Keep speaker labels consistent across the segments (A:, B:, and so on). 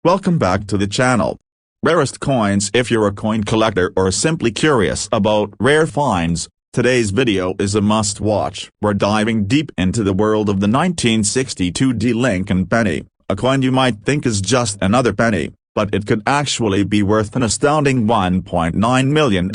A: Welcome back to the channel. Rarest coins. If you're a coin collector or simply curious about rare finds, today's video is a must-watch. We're diving deep into the world of the 1962 Lincoln penny, a coin you might think is just another penny, but it could actually be worth an astounding $1.9 million.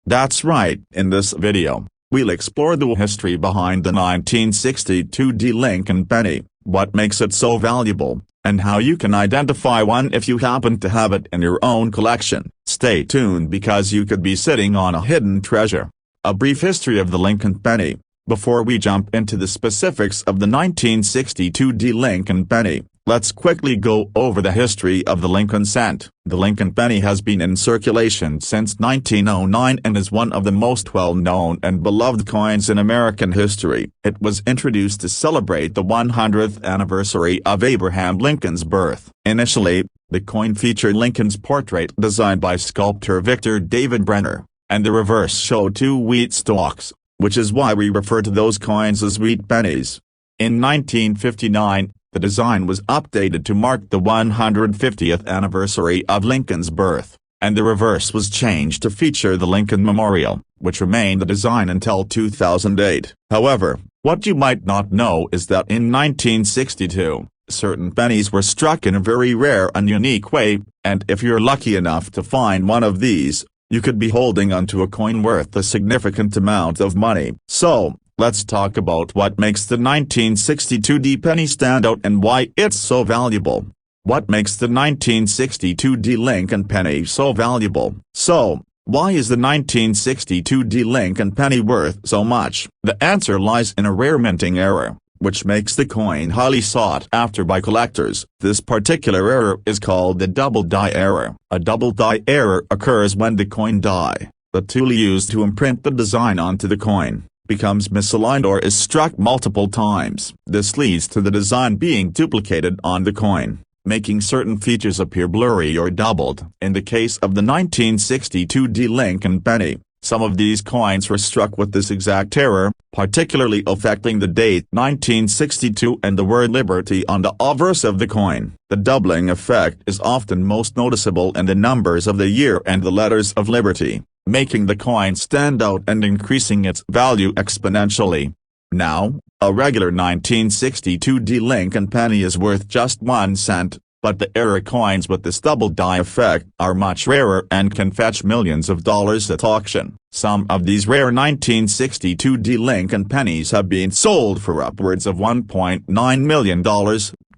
A: That's right, in this video, we'll explore the history behind the 1962 Lincoln penny, what makes it so valuable, and how you can identify one if you happen to have it in your own collection. Stay tuned because you could be sitting on a hidden treasure. A brief history of the Lincoln penny. Before we jump into the specifics of the 1962 Lincoln penny, let's quickly go over the history of the Lincoln cent. The Lincoln penny has been in circulation since 1909 and is one of the most well-known and beloved coins in American history. It was introduced to celebrate the 100th anniversary of Abraham Lincoln's birth. Initially, the coin featured Lincoln's portrait designed by sculptor Victor David Brenner, and the reverse showed two wheat stalks, which is why we refer to those coins as wheat pennies. In 1959, the design was updated to mark the 150th anniversary of Lincoln's birth, and the reverse was changed to feature the Lincoln Memorial, which remained the design until 2008. However, what you might not know is that in 1962, certain pennies were struck in a very rare and unique way, and if you're lucky enough to find one of these, you could be holding onto a coin worth a significant amount of money. So, let's talk about what makes the 1962 penny stand out and why it's so valuable. What makes the 1962 Lincoln penny so valuable? So, why is the 1962 Lincoln penny worth so much? The answer lies in a rare minting error, which makes the coin highly sought after by collectors. This particular error is called the double die error. A double die error occurs when the coin die, the tool used to imprint the design onto the coin, becomes misaligned or is struck multiple times. This leads to the design being duplicated on the coin, making certain features appear blurry or doubled. In the case of the 1962 Lincoln penny, some of these coins were struck with this exact error, particularly affecting the date 1962 and the word liberty on the obverse of the coin. The doubling effect is often most noticeable in the numbers of the year and the letters of liberty, making the coin stand out and increasing its value exponentially. Now, a regular 1962 Lincoln penny is worth just 1 cent, but the error coins with this double die effect are much rarer and can fetch millions of dollars at auction. Some of these rare 1962 Lincoln pennies have been sold for upwards of $1.9 million,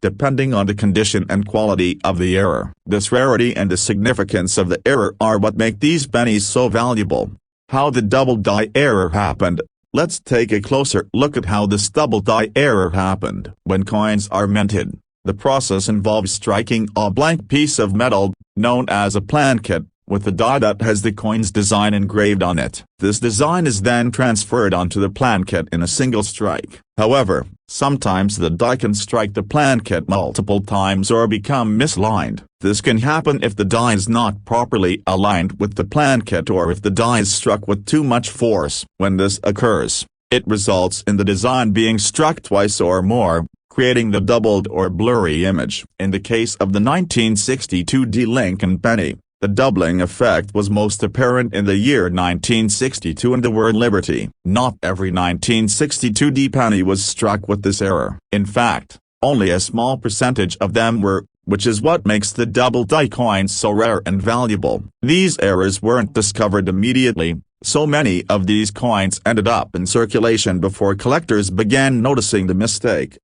A: depending on the condition and quality of the error. This rarity and the significance of the error are what make these pennies so valuable. How the double die error happened. Let's take a closer look at how this double die error happened. When coins are minted, the process involves striking a blank piece of metal, known as a planchet, with the die that has the coin's design engraved on it. This design is then transferred onto the planchet in a single strike. However, sometimes the die can strike the planchet multiple times or become misaligned. This can happen if the die is not properly aligned with the planchet or if the die is struck with too much force. When this occurs, it results in the design being struck twice or more, creating the doubled or blurry image. In the case of the 1962 Lincoln penny, the doubling effect was most apparent in the year 1962 and the word liberty. Not every 1962 penny was struck with this error. In fact, only a small percentage of them were, which is what makes the double die coins so rare and valuable. These errors weren't discovered immediately, so many of these coins ended up in circulation before collectors began noticing the mistake.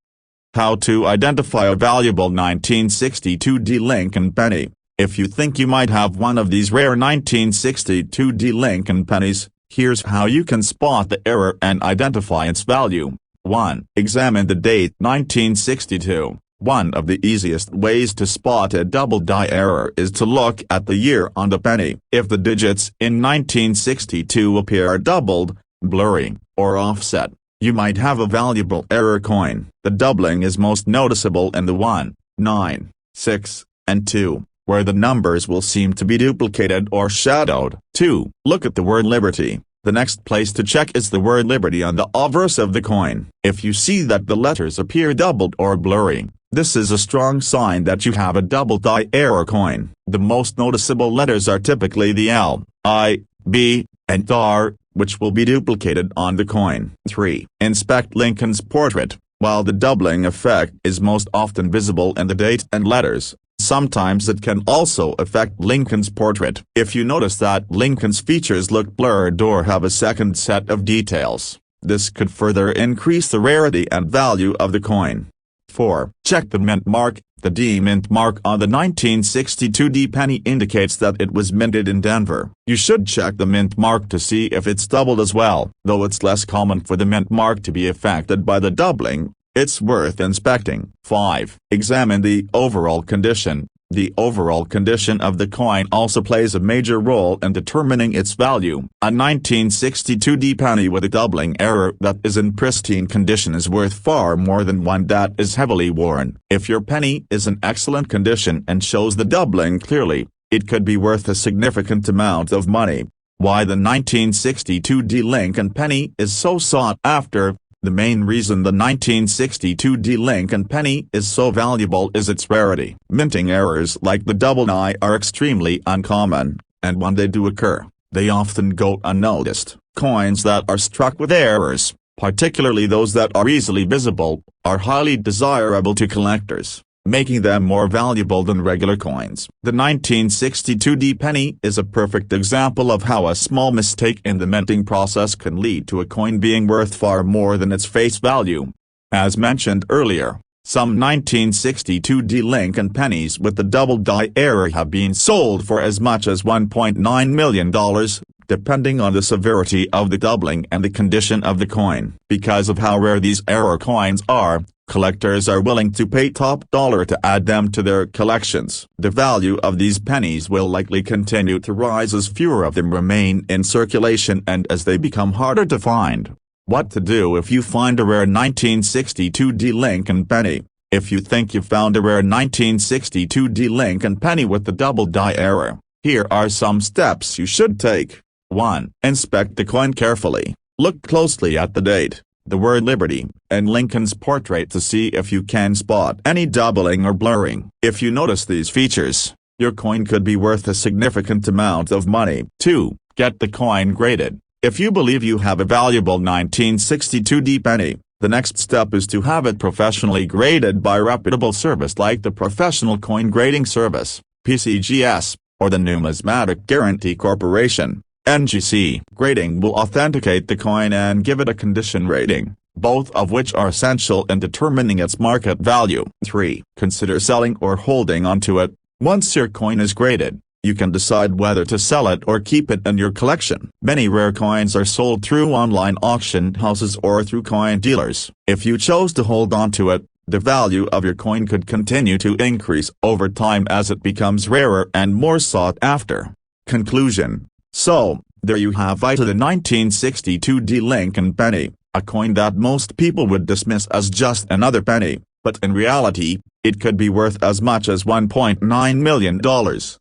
A: How to identify a valuable 1962 Lincoln penny. If you think you might have one of these rare 1962 Lincoln pennies, here's how you can spot the error and identify its value. 1. Examine the date 1962. One of the easiest ways to spot a double die error is to look at the year on the penny. If the digits in 1962 appear doubled, blurry, or offset, you might have a valuable error coin. The doubling is most noticeable in the 1, 9, 6, and 2, where the numbers will seem to be duplicated or shadowed. 2. Look at the word liberty. The next place to check is the word liberty on the obverse of the coin. If you see that the letters appear doubled or blurry, This is a strong sign that you have a double die error coin. The most noticeable letters are typically the L, I, B, and R, which will be duplicated on the coin. 3. Inspect Lincoln's portrait. While the doubling effect is most often visible in the date and letters, sometimes it can also affect Lincoln's portrait. If you notice that Lincoln's features look blurred or have a second set of details, this could further increase the rarity and value of the coin. 4. Check the mint mark. The D mint mark on the 1962 D penny indicates that it was minted in Denver. You should check the mint mark to see if it's doubled as well. Though it's less common for the mint mark to be affected by the doubling, it's worth inspecting. 5. Examine the overall condition. The overall condition of the coin also plays a major role in determining its value. A 1962 D penny with a doubling error that is in pristine condition is worth far more than one that is heavily worn. If your penny is in excellent condition and shows the doubling clearly, it could be worth a significant amount of money. Why the 1962 D Lincoln penny is so sought after? The main reason the 1962 D Lincoln penny is so valuable is its rarity. Minting errors like the double I are extremely uncommon, and when they do occur, they often go unnoticed. Coins that are struck with errors, particularly those that are easily visible, are highly desirable to collectors, making them more valuable than regular coins. The 1962 D penny is a perfect example of how a small mistake in the minting process can lead to a coin being worth far more than its face value. As mentioned earlier, some 1962 D Lincoln pennies with the double die error have been sold for as much as $1.9 million, depending on the severity of the doubling and the condition of the coin. Because of how rare these error coins are, collectors are willing to pay top dollar to add them to their collections. The value of these pennies will likely continue to rise as fewer of them remain in circulation and as they become harder to find. What to do if you find a rare 1962 D Lincoln penny? If you think you found a rare 1962 D Lincoln penny with the double die error, here are some steps you should take. 1. Inspect the coin carefully. Look closely at the date, the word Liberty, and Lincoln's portrait to see if you can spot any doubling or blurring. If you notice these features, your coin could be worth a significant amount of money. 2. Get the coin graded. If you believe you have a valuable 1962 D penny, the next step is to have it professionally graded by a reputable service like the Professional Coin Grading Service, PCGS, or the Numismatic Guarantee Corporation, NGC. Grading will authenticate the coin and give it a condition rating, both of which are essential in determining its market value. 3. Consider selling or holding onto it. Once your coin is graded, you can decide whether to sell it or keep it in your collection. Many rare coins are sold through online auction houses or through coin dealers. If you chose to hold onto it, the value of your coin could continue to increase over time as it becomes rarer and more sought after. Conclusion. So, there you have it, the 1962 D Lincoln penny, a coin that most people would dismiss as just another penny, but in reality, it could be worth as much as $1.9 million.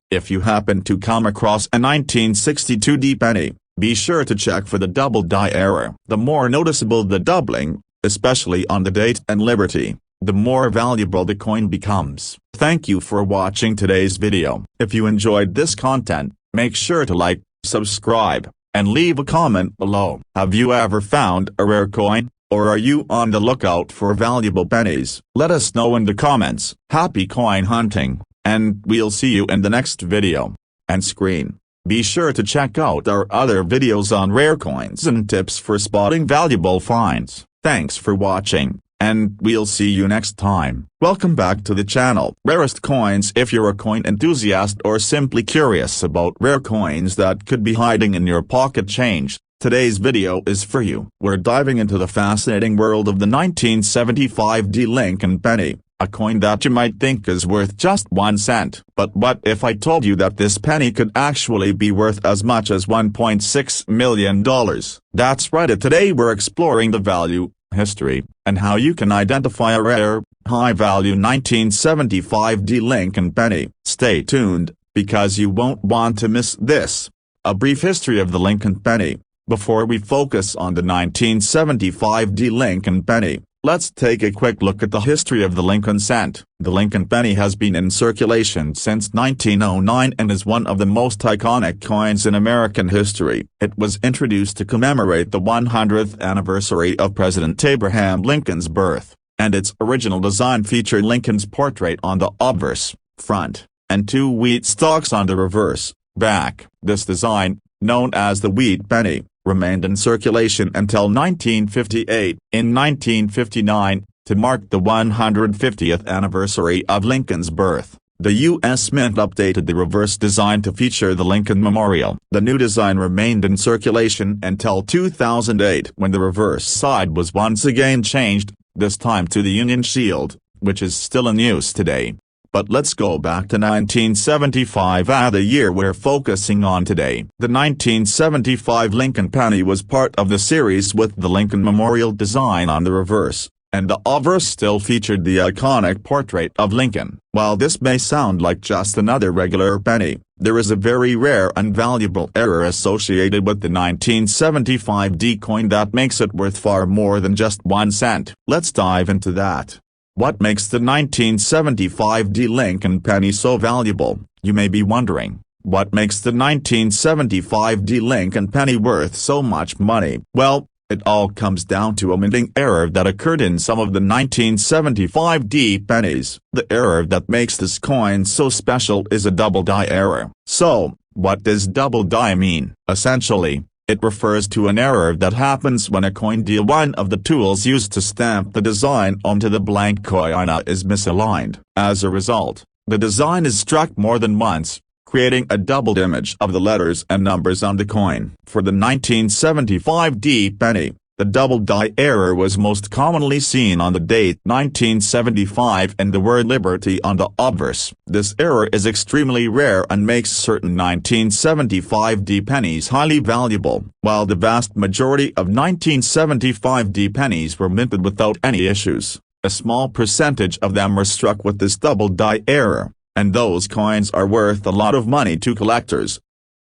A: If you happen to come across a 1962 D penny, be sure to check for the double die error. The more noticeable the doubling, especially on the date and Liberty, the more valuable the coin becomes. Thank you for watching today's video. If you enjoyed this content, make sure to like, subscribe, and leave a comment below. Have you ever found a rare coin, or are you on the lookout for valuable pennies? Let us know in the comments. Happy coin hunting, and we'll see you in the next video and screen. Be sure to check out our other videos on rare coins and tips for spotting valuable finds. Thanks for watching, and we'll see you next time. Welcome back to the channel. Rarest coins. If you're a coin enthusiast or simply curious about rare coins that could be hiding in your pocket change, today's video is for you. We're diving into the fascinating world of the 1975 D Lincoln penny, a coin that you might think is worth just 1 cent. But what if I told you that this penny could actually be worth as much as $1.6 million? That's right. Today we're exploring the value, history, and how you can identify a rare, high-value 1975 D Lincoln penny. Stay tuned, because you won't want to miss this. A brief history of the Lincoln penny. Before we focus on the 1975 D Lincoln penny, Let's take a quick look at the history of the Lincoln cent. The Lincoln penny has been in circulation since 1909 and is one of the most iconic coins in American history. It was introduced to commemorate the 100th anniversary of President Abraham Lincoln's birth, and its original design featured Lincoln's portrait on the obverse, front, and two wheat stalks on the reverse, back. This design, known as the wheat penny, remained in circulation until 1958. In 1959, to mark the 150th anniversary of Lincoln's birth, the U.S. Mint updated the reverse design to feature the Lincoln Memorial. The new design remained in circulation until 2008 when the reverse side was once again changed, this time to the Union Shield, which is still in use today. But let's go back to 1975, the year we're focusing on today. The 1975 Lincoln penny was part of the series with the Lincoln Memorial design on the reverse, and the obverse still featured the iconic portrait of Lincoln. While this may sound like just another regular penny, there is a very rare and valuable error associated with the 1975 D coin that makes it worth far more than just 1 cent. Let's dive into that. What makes the 1975 D Lincoln penny so valuable, you may be wondering. What makes the 1975 D Lincoln penny worth so much money? Well, it all comes down to a minting error that occurred in some of the 1975 D pennies. The error that makes this coin so special is a double die error. So, what does double die mean? Essentially, it refers to an error that happens when a coin deal, one of the tools used to stamp the design onto the blank coin, is misaligned. As a result, the design is struck more than once, creating a doubled image of the letters and numbers on the coin. For the 1975 D penny, the double die error was most commonly seen on the date 1975 and the word liberty on the obverse. This error is extremely rare and makes certain 1975 D pennies highly valuable. While the vast majority of 1975 D pennies were minted without any issues, a small percentage of them were struck with this double die error, and those coins are worth a lot of money to collectors.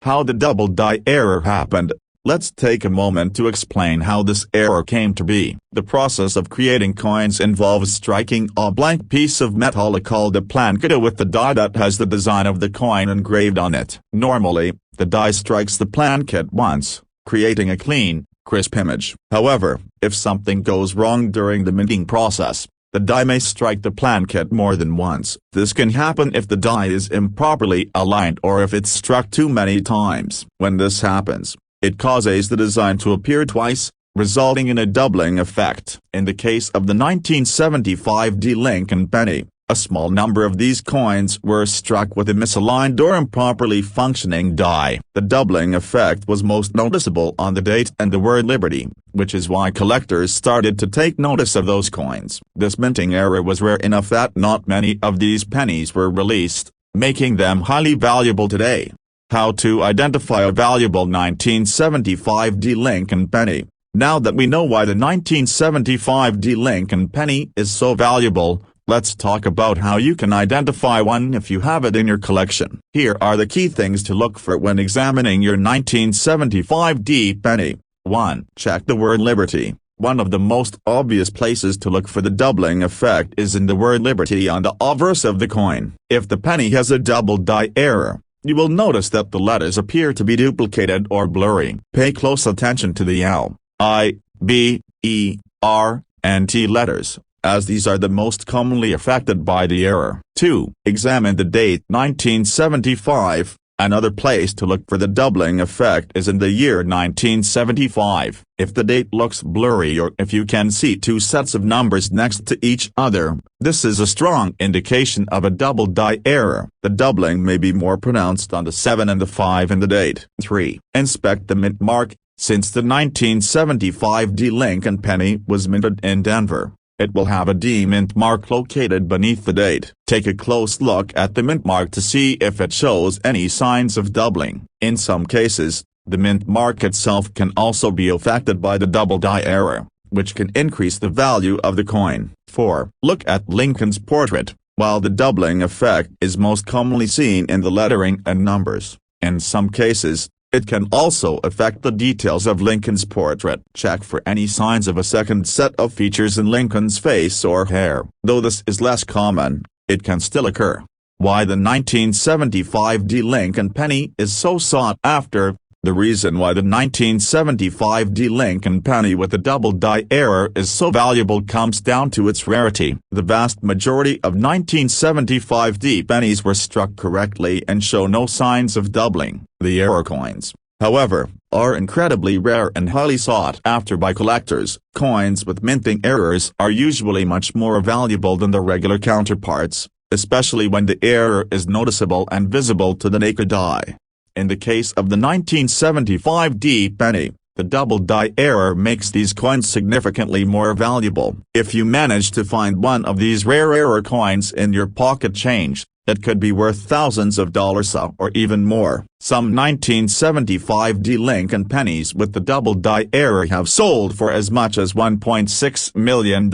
A: How the double die error happened? Let's take a moment to explain how this error came to be. The process of creating coins involves striking a blank piece of metal called a planchet with the die that has the design of the coin engraved on it. Normally, the die strikes the planchet once, creating a clean, crisp image. However, if something goes wrong during the minting process, the die may strike the planchet more than once. This can happen if the die is improperly aligned or if it's struck too many times. When this happens, it causes the design to appear twice, resulting in a doubling effect. In the case of the 1975 D Lincoln penny, a small number of these coins were struck with a misaligned or improperly functioning die. The doubling effect was most noticeable on the date and the word liberty, which is why collectors started to take notice of those coins. This minting error was rare enough that not many of these pennies were released, making them highly valuable today. How to identify a valuable 1975 D Lincoln penny. Now that we know why the 1975 D Lincoln penny is so valuable, let's talk about how you can identify one if you have it in your collection. Here are the key things to look for when examining your 1975 D penny. 1. Check the word liberty. One of the most obvious places to look for the doubling effect is in the word liberty on the obverse of the coin. If the penny has a double die error, you will notice that the letters appear to be duplicated or blurry. Pay close attention to the L, I, B, E, R, and T letters, as these are the most commonly affected by the error. 2. Examine the date 1975. Another place to look for the doubling effect is in the year 1975. If the date looks blurry or if you can see two sets of numbers next to each other, this is a strong indication of a double die error. The doubling may be more pronounced on the 7 and the 5 in the date. 3. Inspect the mint mark. Since the 1975 D Lincoln penny was minted in Denver, it will have a D mint mark located beneath the date. Take a close look at the mint mark to see if it shows any signs of doubling. In some cases, the mint mark itself can also be affected by the double die error, which can increase the value of the coin. 4. Look at Lincoln's portrait. While the doubling effect is most commonly seen in the lettering and numbers, in some cases, It can also affect the details of Lincoln's portrait. Check for any signs of a second set of features in Lincoln's face or hair. Though this is less common, it can still occur. Why the 1975 D Lincoln penny is so sought after. The reason why the 1975 D Lincoln penny with the double die error is so valuable comes down to its rarity. The vast majority of 1975 D pennies were struck correctly and show no signs of doubling. The error coins, however, are incredibly rare and highly sought after by collectors. Coins with minting errors are usually much more valuable than their regular counterparts, especially when the error is noticeable and visible to the naked eye. In the case of the 1975 D penny, the double die error makes these coins significantly more valuable. If you manage to find one of these rare error coins in your pocket change, that could be worth thousands of dollars or even more. Some 1975 D Lincoln pennies with the double die error have sold for as much as $1.6 million,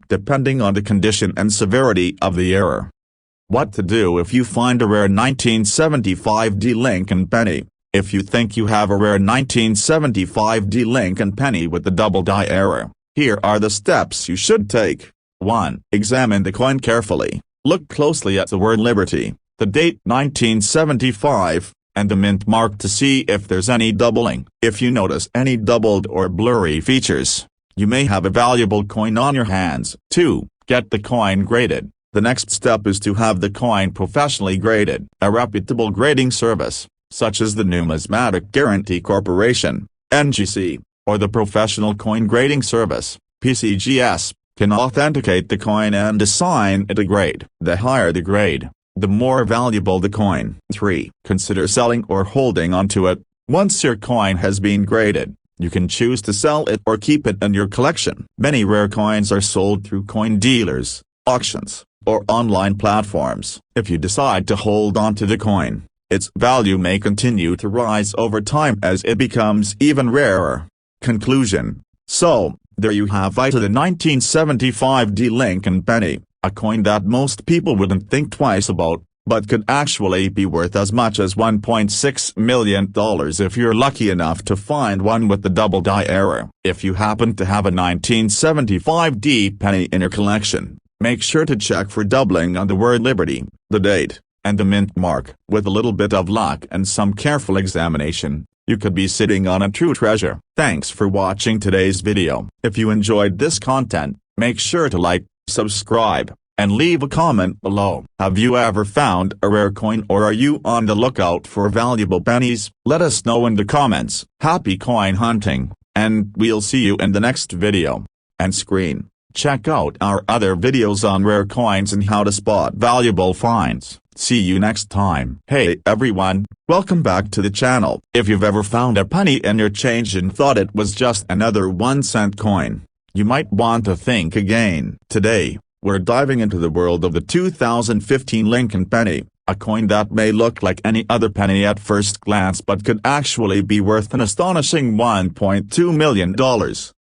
A: depending on the condition and severity of the error. What to do if you find a rare 1975 D Lincoln penny? If you think you have a rare 1975 D Lincoln penny with the double die error, here are the steps you should take. 1. Examine the coin carefully. Look closely at the word Liberty, the date 1975, and the mint mark to see if there's any doubling. If you notice any doubled or blurry features, you may have a valuable coin on your hands. 2. Get the coin graded. The next step is to have the coin professionally graded. A reputable grading service, such as the Numismatic Guarantee Corporation, NGC, or the Professional Coin Grading Service, PCGS, can authenticate the coin and assign it a grade. The higher the grade, the more valuable the coin. 3. Consider selling or holding onto it. Once your coin has been graded, you can choose to sell it or keep it in your collection. Many rare coins are sold through coin dealers, auctions, or online platforms. If you decide to hold on to the coin, its value may continue to rise over time as it becomes even rarer. Conclusion. So, there you have it, the 1975 D Lincoln penny, a coin that most people wouldn't think twice about, but could actually be worth as much as $1.6 million if you're lucky enough to find one with the double die error. If you happen to have a 1975 D penny in your collection, make sure to check for doubling on the word Liberty, the date, and the mint mark. With a little bit of luck and some careful examination, you could be sitting on a true treasure. Thanks for watching today's video. If you enjoyed this content, make sure to like, subscribe, and leave a comment below. Have you ever found a rare coin, or are you on the lookout for valuable pennies? Let us know in the comments. Happy coin hunting, and we'll see you in the next video. And screen. Check out our other videos on rare coins and how to spot valuable finds. See you next time. Hey everyone, welcome back to the channel. If you've ever found a penny in your change and thought it was just another 1-cent coin, you might want to think again. Today, we're diving into the world of the 2015 Lincoln penny, a coin that may look like any other penny at first glance but could actually be worth an astonishing $1.2 million.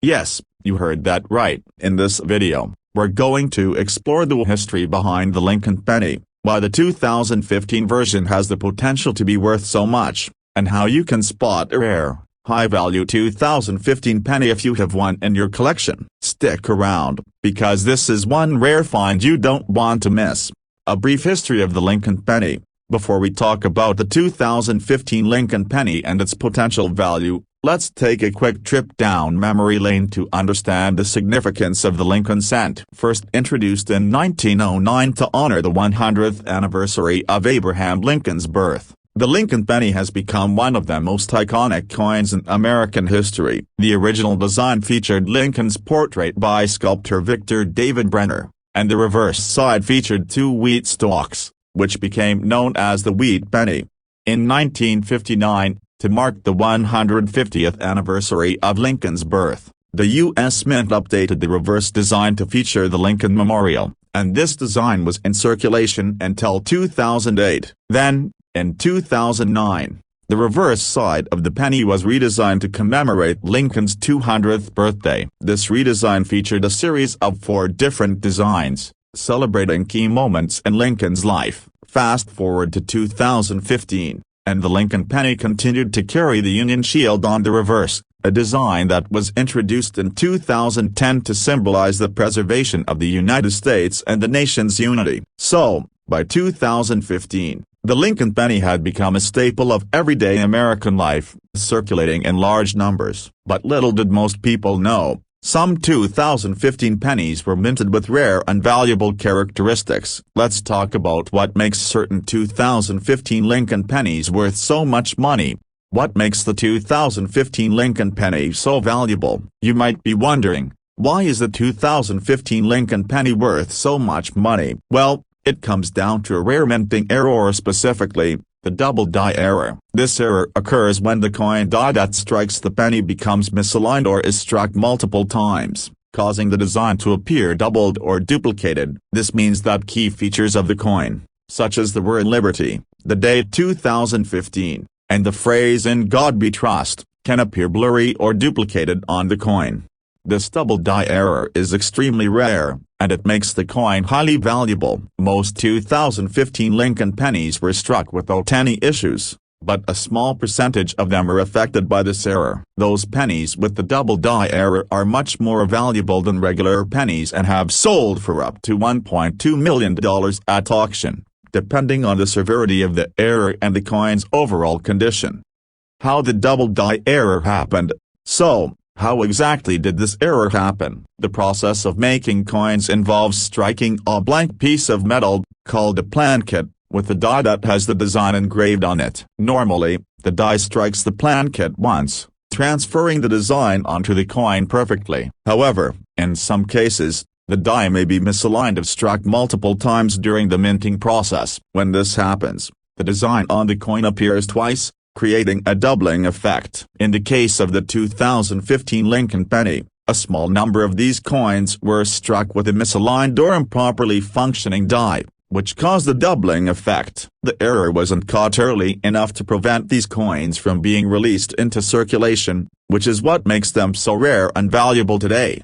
A: Yes, you heard that right. In this video, we're going to explore the history behind the Lincoln penny, why the 2015 version has the potential to be worth so much, and how you can spot a rare, high-value 2015 penny if you have one in your collection. Stick around, because this is one rare find you don't want to miss. A brief history of the Lincoln penny. Before we talk about the 2015 Lincoln penny and its potential value, let's take a quick trip down memory lane to understand the significance of the Lincoln cent. First introduced in 1909 to honor the 100th anniversary of Abraham Lincoln's birth, the Lincoln penny has become one of the most iconic coins in American history. The original design featured Lincoln's portrait by sculptor Victor David Brenner, and the reverse side featured 2 wheat stalks, which became known as the wheat penny. In 1959, to mark the 150th anniversary of Lincoln's birth, the U.S. Mint updated the reverse design to feature the Lincoln Memorial, and this design was in circulation until 2008. Then, in 2009, the reverse side of the penny was redesigned to commemorate Lincoln's 200th birthday. This redesign featured a series of 4 different designs, celebrating key moments in Lincoln's life. Fast forward to 2015. and the Lincoln penny continued to carry the Union shield on the reverse, a design that was introduced in 2010 to symbolize the preservation of the United States and the nation's unity. So, by 2015, the Lincoln penny had become a staple of everyday American life, circulating in large numbers. But little did most people know, some 2015 pennies were minted with rare and valuable characteristics. Let's talk about what makes certain 2015 Lincoln pennies worth so much money. What makes the 2015 Lincoln penny so valuable? You might be wondering, why is the 2015 Lincoln penny worth so much money? Well, it comes down to a rare minting error, or specifically, the double die error. This error occurs when the coin die that strikes the penny becomes misaligned or is struck multiple times, causing the design to appear doubled or duplicated. This means that key features of the coin, such as the word liberty, the date 2015, and the phrase "In God We Trust," can appear blurry or duplicated on the coin. This double die error is extremely rare, and it makes the coin highly valuable. Most 2015 Lincoln pennies were struck without any issues, but a small percentage of them are affected by this error. Those pennies with the double die error are much more valuable than regular pennies and have sold for up to $1.2 million at auction, depending on the severity of the error and the coin's overall condition. How the double die error happened. So, how exactly did this error happen? The process of making coins involves striking a blank piece of metal, called a plankett, with the die that has the design engraved on it. Normally, the die strikes the plankett once, transferring the design onto the coin perfectly. However, in some cases, the die may be misaligned or struck multiple times during the minting process. When this happens, the design on the coin appears twice, creating a doubling effect. In the case of the 2015 Lincoln penny, a small number of these coins were struck with a misaligned or improperly functioning die, which caused the doubling effect. The error wasn't caught early enough to prevent these coins from being released into circulation, which is what makes them so rare and valuable today.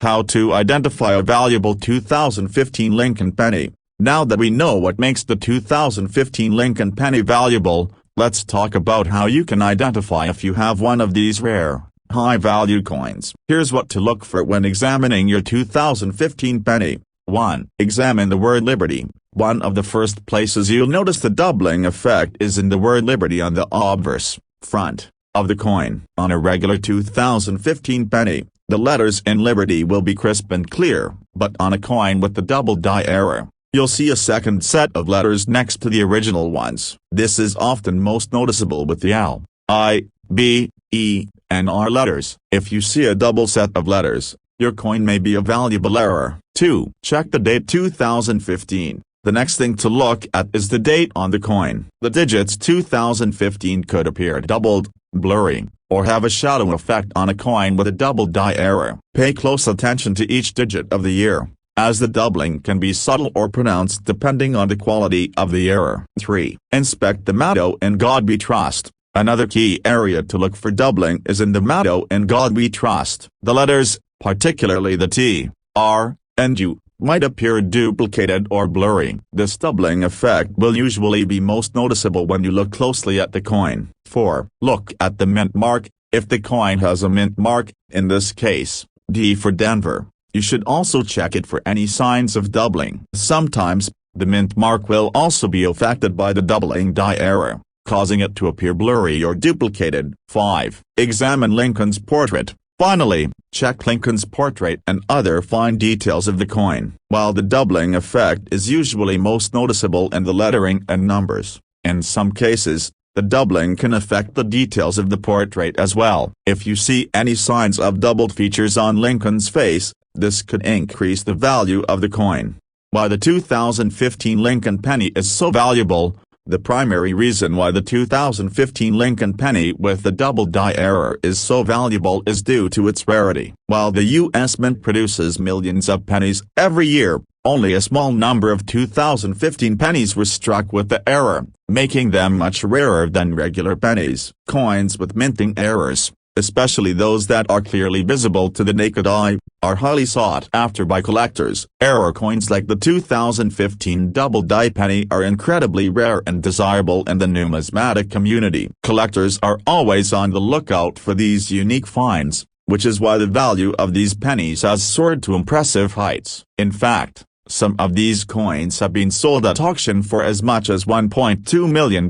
A: How to identify a valuable 2015 Lincoln penny. Now that we know what makes the 2015 Lincoln penny valuable, let's talk about how you can identify if you have one of these rare, high-value coins. Here's what to look for when examining your 2015 penny. 1. Examine the word liberty. One of the first places you'll notice the doubling effect is in the word liberty on the obverse, front, of the coin. On a regular 2015 penny, the letters in liberty will be crisp and clear, but on a coin with the double die error, you'll see a second set of letters next to the original ones. This is often most noticeable with the L, I, B, E, and R letters. If you see a double set of letters, your coin may be a valuable error. 2. Check the date 2015. The next thing to look at is the date on the coin. The digits 2015 could appear doubled, blurry, or have a shadow effect on a coin with a double die error. Pay close attention to each digit of the year, as the doubling can be subtle or pronounced depending on the quality of the error. 3. Inspect the motto "In God We Trust." Another key area to look for doubling is in the motto "In God We Trust." The letters, particularly the T, R, and U, might appear duplicated or blurry. This doubling effect will usually be most noticeable when you look closely at the coin. 4. Look at the mint mark. If the coin has a mint mark, in this case, D for Denver, you should also check it for any signs of doubling. Sometimes, the mint mark will also be affected by the doubling die error, causing it to appear blurry or duplicated. 5. Examine Lincoln's portrait. Finally, check Lincoln's portrait and other fine details of the coin. While the doubling effect is usually most noticeable in the lettering and numbers, in some cases, the doubling can affect the details of the portrait as well. If you see any signs of doubled features on Lincoln's face, this could increase the value of the coin. Why the 2015 Lincoln penny is so valuable. The primary reason why the 2015 Lincoln penny with the double die error is so valuable is due to its rarity. While the U.S. Mint produces millions of pennies every year, only a small number of 2015 pennies were struck with the error, making them much rarer than regular pennies. Coins with minting errors. especially those that are clearly visible to the naked eye, are highly sought after by collectors. Rare coins like the 2015 double-die penny are incredibly rare and desirable in the numismatic community. Collectors are always on the lookout for these unique finds, which is why the value of these pennies has soared to impressive heights. In fact, some of these coins have been sold at auction for as much as $1.2 million,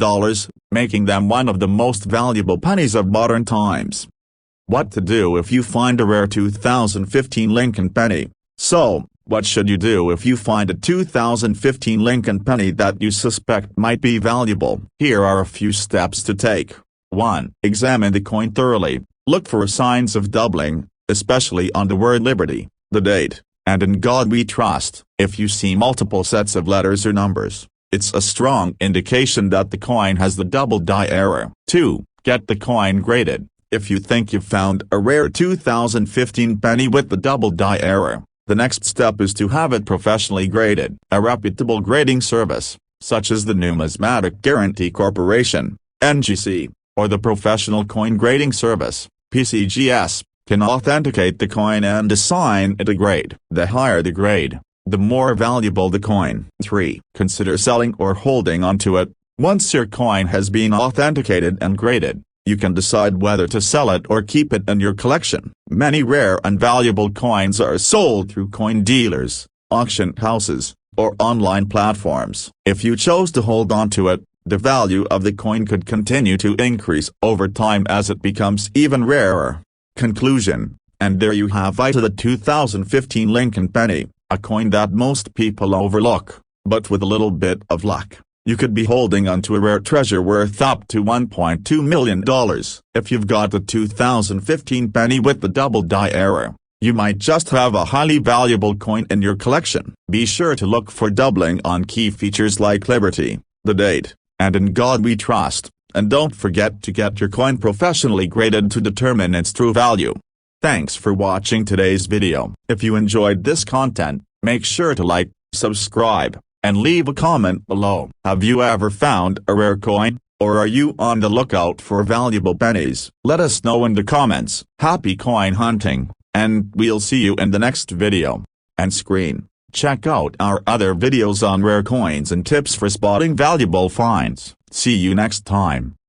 A: making them one of the most valuable pennies of modern times. What to do if you find a rare 2015 Lincoln penny? So, what should you do if you find a 2015 Lincoln penny that you suspect might be valuable? Here are a few steps to take. 1. Examine the coin thoroughly. Look for signs of doubling, especially on the word Liberty, the date, and in God we trust. If you see multiple sets of letters or numbers, it's a strong indication that the coin has the double die error. 2. Get the coin graded. If you think you've found a rare 2015 penny with the double die error, the next step is to have it professionally graded. A reputable grading service, such as the Numismatic Guarantee Corporation, NGC, or the Professional Coin Grading Service, PCGS, can authenticate the coin and assign it a grade. The higher the grade, the more valuable the coin. 3. Consider selling or holding onto it. Once your coin has been authenticated and graded, you can decide whether to sell it or keep it in your collection. Many rare and valuable coins are sold through coin dealers, auction houses, or online platforms. If you chose to hold on to it, the value of the coin could continue to increase over time as it becomes even rarer. Conclusion, and there you have it, the 2015 Lincoln penny, a coin that most people overlook, but with a little bit of luck, you could be holding onto a rare treasure worth up to $1.2 million. If you've got the 2015 penny with the double die error, you might just have a highly valuable coin in your collection. Be sure to look for doubling on key features like Liberty, the date, and in God we trust, and don't forget to get your coin professionally graded to determine its true value. Thanks for watching today's video. If you enjoyed this content, make sure to like, subscribe, and leave a comment below. Have you ever found a rare coin, or are you on the lookout for valuable pennies? Let us know in the comments. Happy coin hunting, and we'll see you in the next video. And screen, check out our other videos on rare coins and tips for spotting valuable finds. See you next time.